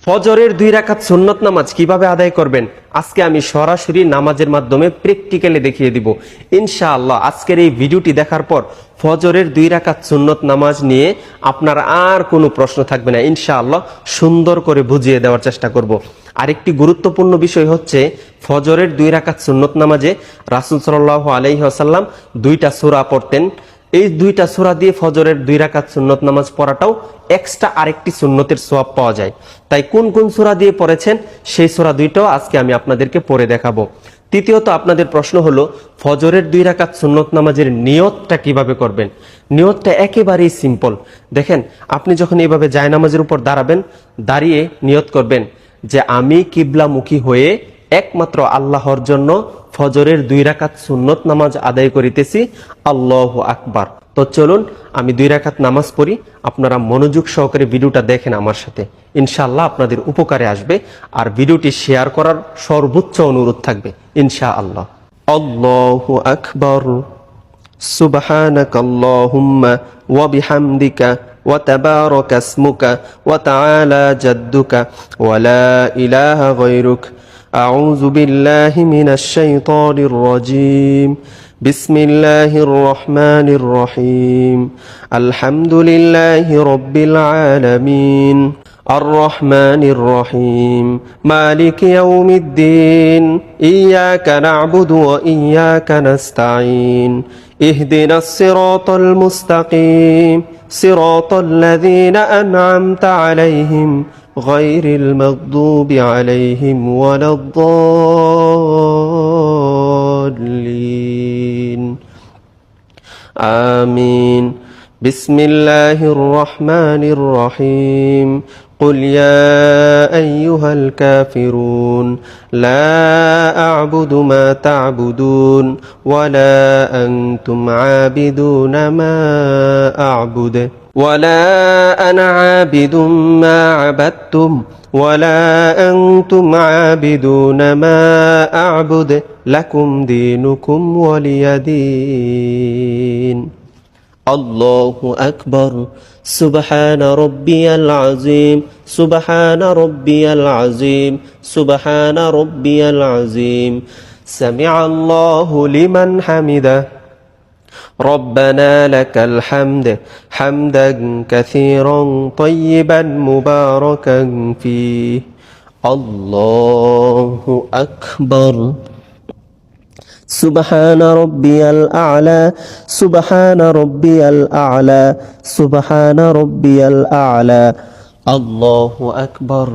ফজরের 2 রাকাত সুন্নত নামাজ কিভাবে আদায় করবেন আজকে আমি সরাসরি নামাজের মাধ্যমে প্র্যাকটিক্যালি দেখিয়ে দিব ইনশাআল্লাহ। আজকের এই ভিডিওটি দেখার পর ফজরের 2 রাকাত সুন্নত নামাজ নিয়ে আপনার আর কোনো প্রশ্ন থাকবে না ইনশাআল্লাহ। সুন্দর করে বুঝিয়ে দেওয়ার চেষ্টা করব। আরেকটি গুরুত্বপূর্ণ বিষয় হচ্ছে ফজরের 2 রাকাত সুন্নত নামাজে রাসূল সাল্লাল্লাহু আলাইহি ওয়াসাল্লাম 2টা সূরা পড়তেন। এই 2টা সূরা দিয়ে ফজরের 2 রাকাত সুন্নত নামাজ পড়াটাও এক্সট্রা আরেকটি সুন্নতের সওয়াব পাওয়া যায়। তাই কোন কোন সূরা দিয়ে পড়েছেন সেই সূরা 2টাও আজকে আমি আপনাদেরকে পড়ে দেখাবো। তৃতীয়ত আপনাদের প্রশ্ন হলো ফজরের 2 রাকাত সুন্নত নামাজের নিয়তটা কিভাবে করবেন। নিয়তটা একেবারেই সিম্পল। দেখেন, আপনি যখন এইভাবে জায়নামাজের উপর দাঁড়াবেন, দাঁড়িয়ে নিয়ত করবেন যে আমি কিবলামুখী হয়ে একমাত্র আল্লাহর জন্য ফজরের 2 রাকাত সুন্নত নামাজ আদায় করিতেছি, আল্লাহু আকবার। তো চলুন আমি 2 রাকাত নামাজ পড়ি, আপনারা মনোযোগ সহকারে ভিডিওটা দেখেন আমার সাথে, ইনশাআল্লাহ আপনাদের উপকারে আসবে। আর ভিডিওটি শেয়ার করার সর্বোচ্চ অনুরোধ থাকবে ইনশাআল্লাহ। আল্লাহু আকবার, সুবহানাকাল্লাহুম্মা ওয়া বিহামদিকা ওয়া তাবারাকা ইসমুকা ওয়া তাআলা জাদ্দুকা ওয়া লা ইলাহা গায়রুক। আউযু বিল্লাহি মিনাশ শাইতানির রাজীম। বিসমিল্লাহির রহমানির রহিম। আলহামদুলিল্লাহি রাব্বিল আলামিন। الرحمن الرحيم مالك يوم الدين إياك نعبد وإياك نستعين اهدنا الصراط المستقيم صراط الذين أنعمت عليهم غير المغضوب عليهم ولا الضالين آمين بسم الله الرحمن الرحيم قل يا أيها الكافرون لا أعبد ما تعبدون ولا أنتم عابدون ما أعبد ولا أنا عابد ما عبدتم ولا أنتم عابدون ما أعبد لكم دينكم ولي دين الله أكبر سبحان ربي العظيم سبحان ربي العظيم سبحان ربي العظيم سمع الله لمن حمده ربنا لك الحمد حمدا كثيرا طيبا مباركا فيه الله أكبر سبحان ربي الأعلى سبحان ربي الأعلى سبحان ربي الأعلى الله أكبر